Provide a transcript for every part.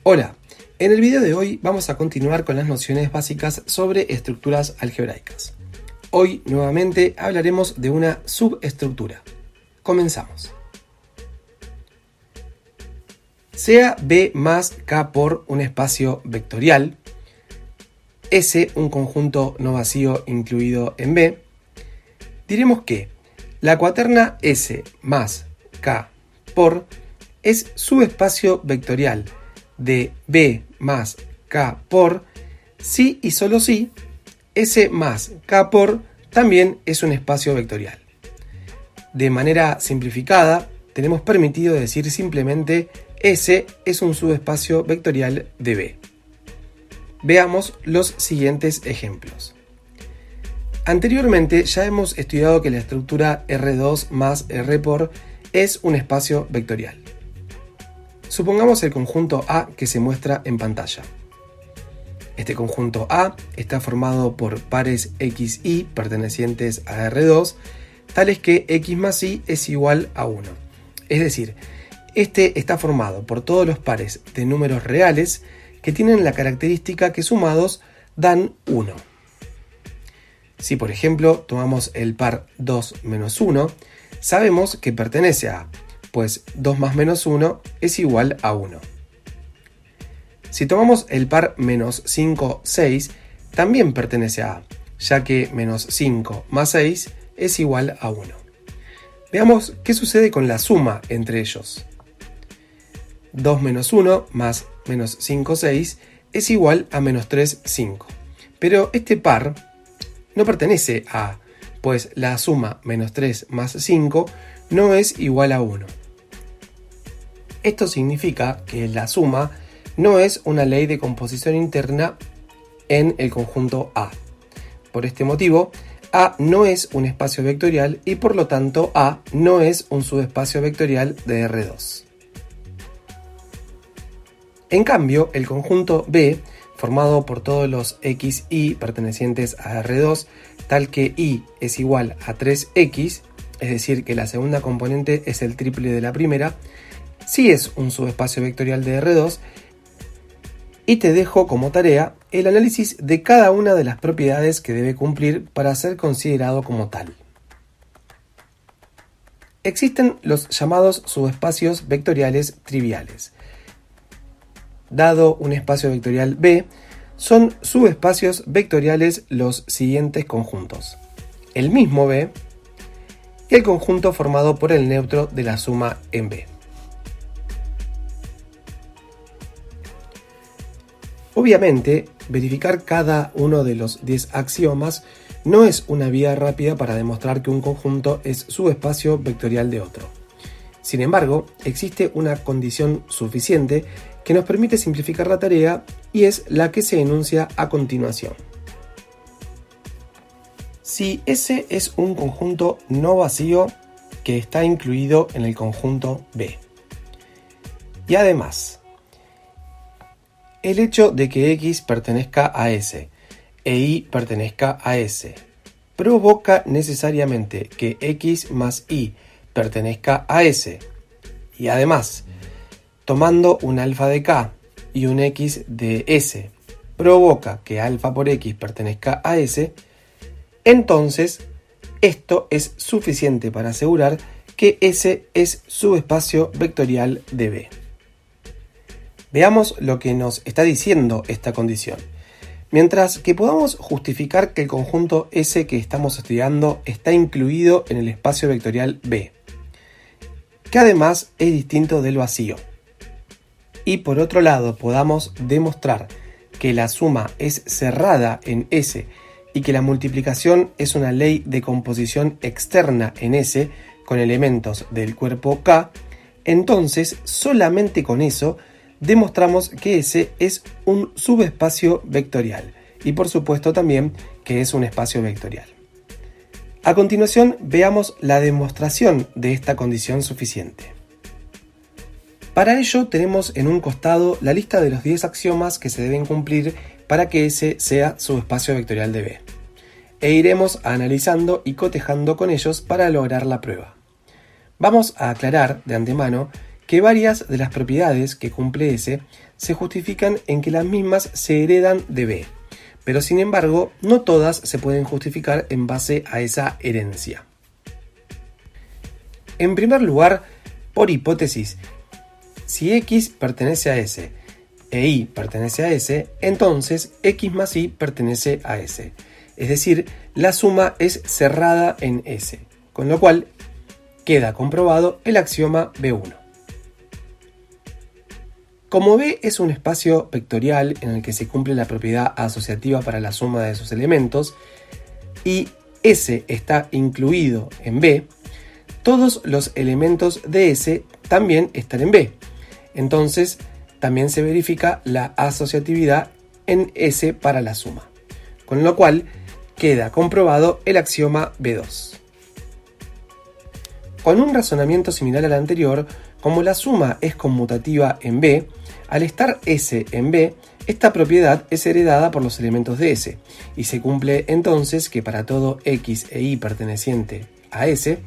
Hola, en el video de hoy vamos a continuar con las nociones básicas sobre estructuras algebraicas. Hoy nuevamente hablaremos de una subestructura. Comenzamos. Sea B más K por un espacio vectorial, S un conjunto no vacío incluido en B, diremos que la cuaterna S más K por es subespacio vectorial de B más K por si y solo si S más K por también es un espacio vectorial. De manera simplificada, tenemos permitido decir simplemente S es un subespacio vectorial de B. Veamos los siguientes ejemplos. Anteriormente ya hemos estudiado que la estructura R2 más R por es un espacio vectorial. Supongamos el conjunto A que se muestra en pantalla. Este conjunto A está formado por pares X y pertenecientes a R2, tales que X más Y es igual a 1. Es decir, este está formado por todos los pares de números reales que tienen la característica que sumados dan 1. Si por ejemplo tomamos el par 2 menos 1, sabemos que pertenece a A, pues 2 más menos 1 es igual a 1. Si tomamos el par menos 5, 6, también pertenece a A, ya que menos 5 más 6 es igual a 1. Veamos qué sucede con la suma entre ellos. 2 menos 1 más menos 5, 6 es igual a menos 3, 5. Pero este par no pertenece a A, pues la suma menos 3 más 5 no es igual a 1. Esto significa que la suma no es una ley de composición interna en el conjunto A. Por este motivo, A no es un espacio vectorial y por lo tanto A no es un subespacio vectorial de R2. En cambio, el conjunto B, formado por todos los X y pertenecientes a R2, tal que Y es igual a 3X, es decir, que la segunda componente es el triple de la primera, sí es un subespacio vectorial de R2, y te dejo como tarea el análisis de cada una de las propiedades que debe cumplir para ser considerado como tal. Existen los llamados subespacios vectoriales triviales. Dado un espacio vectorial B, son subespacios vectoriales los siguientes conjuntos: el mismo B y el conjunto formado por el neutro de la suma en B. Obviamente, verificar cada uno de los 10 axiomas no es una vía rápida para demostrar que un conjunto es subespacio vectorial de otro. Sin embargo, existe una condición suficiente que nos permite simplificar la tarea y es la que se enuncia a continuación. Si S es un conjunto no vacío que está incluido en el conjunto B, y además, el hecho de que X pertenezca a S e Y pertenezca a S provoca necesariamente que X más Y pertenezca a S, y además, tomando un alfa de K y un X de S provoca que alfa por X pertenezca a S, entonces esto es suficiente para asegurar que S es subespacio vectorial de B. Veamos lo que nos está diciendo esta condición. Mientras que podamos justificar que el conjunto S que estamos estudiando está incluido en el espacio vectorial B, que además es distinto del vacío, y por otro lado podamos demostrar que la suma es cerrada en S y que la multiplicación es una ley de composición externa en S con elementos del cuerpo K, entonces solamente con eso demostramos que S es un subespacio vectorial y por supuesto también que es un espacio vectorial. A continuación veamos la demostración de esta condición suficiente. Para ello tenemos en un costado la lista de los 10 axiomas que se deben cumplir para que S sea subespacio vectorial de B, e iremos analizando y cotejando con ellos para lograr la prueba. Vamos a aclarar de antemano que varias de las propiedades que cumple S se justifican en que las mismas se heredan de B, pero sin embargo no todas se pueden justificar en base a esa herencia. En primer lugar, por hipótesis, si X pertenece a S e Y pertenece a S, entonces X más Y pertenece a S. Es decir, la suma es cerrada en S, con lo cual queda comprobado el axioma B1. Como B es un espacio vectorial en el que se cumple la propiedad asociativa para la suma de sus elementos y S está incluido en B, todos los elementos de S también están en B. Entonces, también se verifica la asociatividad en S para la suma, con lo cual queda comprobado el axioma B2. Con un razonamiento similar al anterior, como la suma es conmutativa en B, al estar S en B, esta propiedad es heredada por los elementos de S, y se cumple entonces que para todo X e Y perteneciente a S,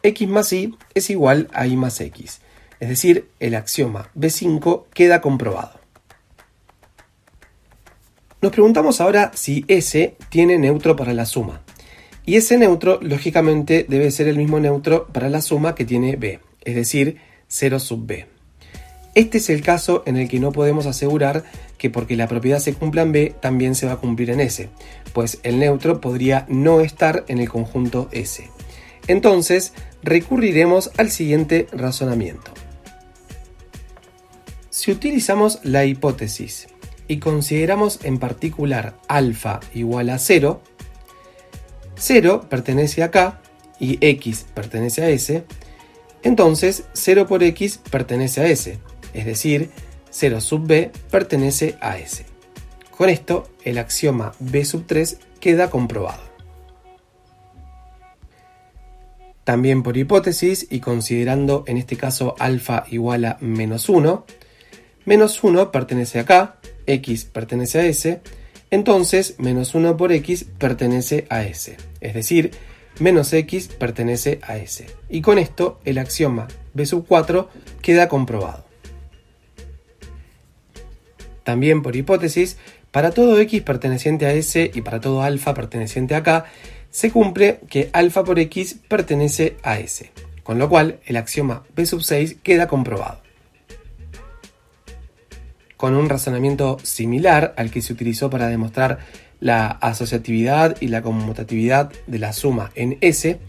X más Y es igual a Y más X, es decir, el axioma B5 queda comprobado. Nos preguntamos ahora si S tiene neutro para la suma, y ese neutro lógicamente debe ser el mismo neutro para la suma que tiene B, es decir, 0 sub B. Este es el caso en el que no podemos asegurar que porque la propiedad se cumpla en B también se va a cumplir en S, pues el neutro podría no estar en el conjunto S. Entonces, recurriremos al siguiente razonamiento. Si utilizamos la hipótesis y consideramos en particular alfa igual a 0, 0 pertenece a K y X pertenece a S, entonces 0 por X pertenece a S, es decir, 0 sub B pertenece a S. Con esto, el axioma B sub 3 queda comprobado. También por hipótesis y considerando en este caso alfa igual a menos 1 pertenece a K, X pertenece a S, entonces menos 1 por X pertenece a S, es decir, menos X pertenece a S. Y con esto el axioma B sub 4 queda comprobado. También por hipótesis, para todo X perteneciente a S y para todo alfa perteneciente a K, se cumple que alfa por X pertenece a S, con lo cual el axioma B sub 6 queda comprobado. Con un razonamiento similar al que se utilizó para demostrar la asociatividad y la conmutatividad de la suma en S,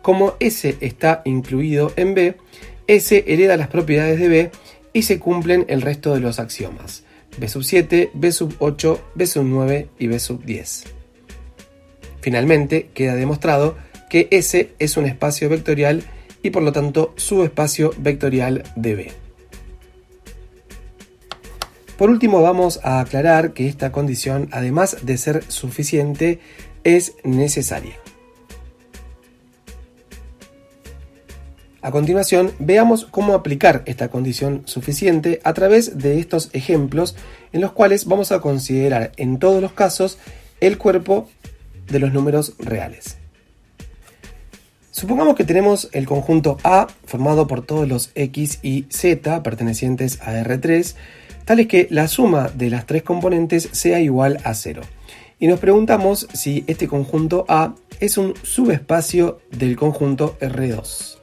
como S está incluido en B, S hereda las propiedades de B y se cumplen el resto de los axiomas, B sub 7, B sub 8, B sub 9 y B sub 10. Finalmente, queda demostrado que S es un espacio vectorial y por lo tanto subespacio vectorial de B. Por último, vamos a aclarar que esta condición, además de ser suficiente, es necesaria. A continuación, veamos cómo aplicar esta condición suficiente a través de estos ejemplos en los cuales vamos a considerar en todos los casos el cuerpo de los números reales. Supongamos que tenemos el conjunto A formado por todos los X y Z pertenecientes a R3, tales que la suma de las tres componentes sea igual a 0. Y nos preguntamos si este conjunto A es un subespacio del conjunto R2.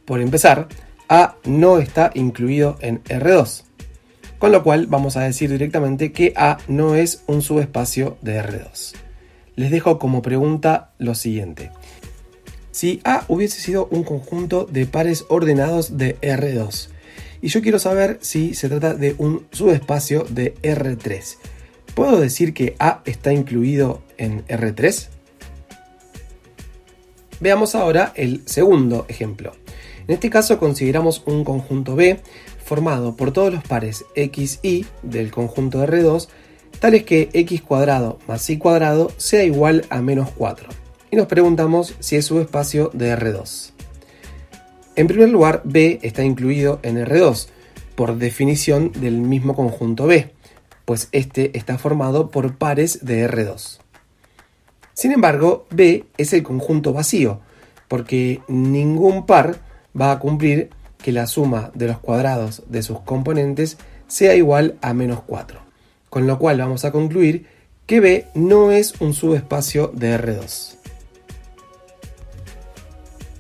Por empezar, A no está incluido en R2, con lo cual vamos a decir directamente que A no es un subespacio de R2. Les dejo como pregunta lo siguiente. Si A hubiese sido un conjunto de pares ordenados de R2, y yo quiero saber si se trata de un subespacio de R3, ¿puedo decir que A está incluido en R3? Veamos ahora el segundo ejemplo. En este caso consideramos un conjunto B formado por todos los pares X y del conjunto R2, tales que X cuadrado más Y cuadrado sea igual a menos 4. Y nos preguntamos si es subespacio de R2. En primer lugar, B está incluido en R2, por definición del mismo conjunto B, pues este está formado por pares de R2. Sin embargo, B es el conjunto vacío, porque ningún par va a cumplir que la suma de los cuadrados de sus componentes sea igual a menos 4. Con lo cual vamos a concluir que B no es un subespacio de R2.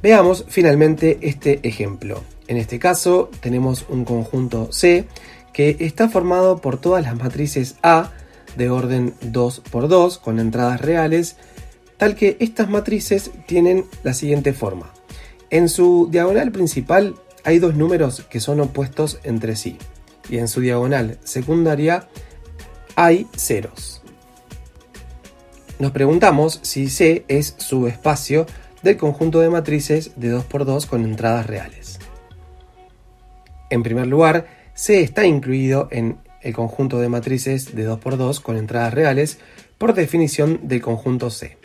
Veamos finalmente este ejemplo. En este caso tenemos un conjunto C que está formado por todas las matrices A de orden 2×2 con entradas reales, tal que estas matrices tienen la siguiente forma. En su diagonal principal hay dos números que son opuestos entre sí, y en su diagonal secundaria hay ceros. Nos preguntamos si C es subespacio del conjunto de matrices de 2×2 con entradas reales. En primer lugar, C está incluido en el conjunto de matrices de 2×2 con entradas reales por definición del conjunto C.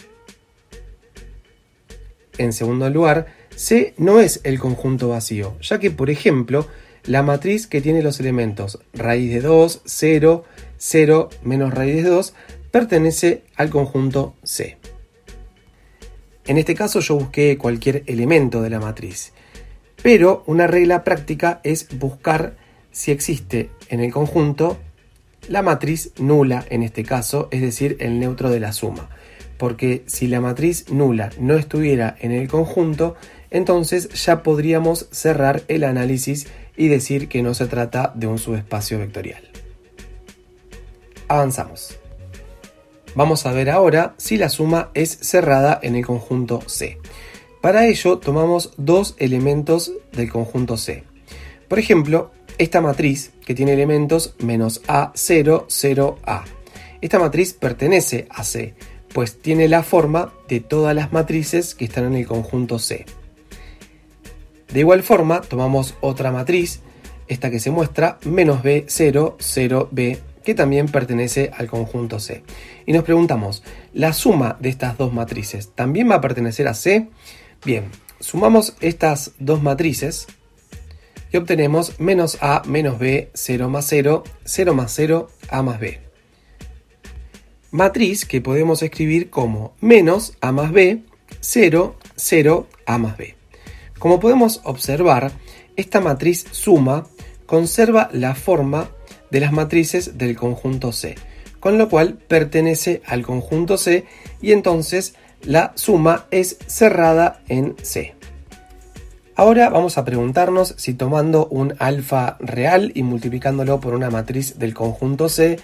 En segundo lugar, C no es el conjunto vacío, ya que, por ejemplo, la matriz que tiene los elementos raíz de 2, 0, 0 menos raíz de 2 pertenece al conjunto C. En este caso yo busqué cualquier elemento de la matriz, pero una regla práctica es buscar si existe en el conjunto la matriz nula en este caso, es decir, el neutro de la suma. Porque si la matriz nula no estuviera en el conjunto, entonces ya podríamos cerrar el análisis y decir que no se trata de un subespacio vectorial. Avanzamos. Vamos a ver ahora si la suma es cerrada en el conjunto C. Para ello tomamos dos elementos del conjunto C. Por ejemplo, esta matriz que tiene elementos menos A0, 0A. Esta matriz pertenece a C, pues tiene la forma de todas las matrices que están en el conjunto C. De igual forma, tomamos otra matriz, esta que se muestra, menos B0, 0B, que también pertenece al conjunto C. Y nos preguntamos, ¿la suma de estas dos matrices también va a pertenecer a C? Bien, sumamos estas dos matrices y obtenemos menos A menos B, 0 más 0, 0 más 0, A más B. Matriz que podemos escribir como menos A más B, 0, 0, A más B. Como podemos observar, esta matriz suma conserva la forma de las matrices del conjunto C, con lo cual pertenece al conjunto C y entonces la suma es cerrada en C. Ahora vamos a preguntarnos si tomando un alfa real y multiplicándolo por una matriz del conjunto C,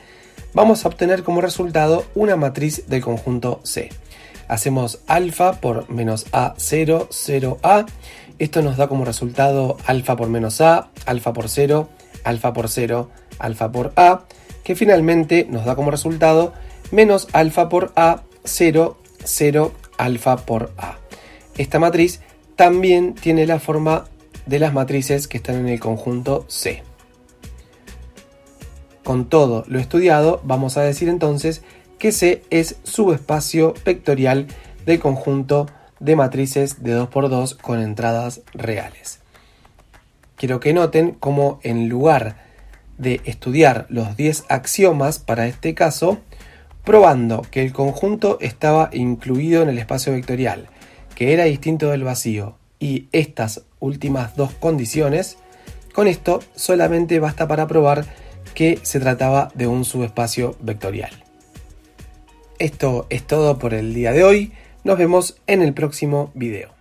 vamos a obtener como resultado una matriz del conjunto C. Hacemos alfa por menos A0, 0A. Esto nos da como resultado alfa por menos A, alfa por 0, alfa por 0, alfa por A, que finalmente nos da como resultado menos alfa por A, 0, 0, alfa por A. Esta matriz también tiene la forma de las matrices que están en el conjunto C. Con todo lo estudiado, vamos a decir entonces que C es subespacio vectorial del conjunto de matrices de 2×2 con entradas reales. Quiero que noten cómo en lugar de estudiar los 10 axiomas para este caso, probando que el conjunto estaba incluido en el espacio vectorial, que era distinto del vacío, y estas últimas dos condiciones, con esto solamente basta para probar que se trataba de un subespacio vectorial. Esto es todo por el día de hoy. Nos vemos en el próximo video.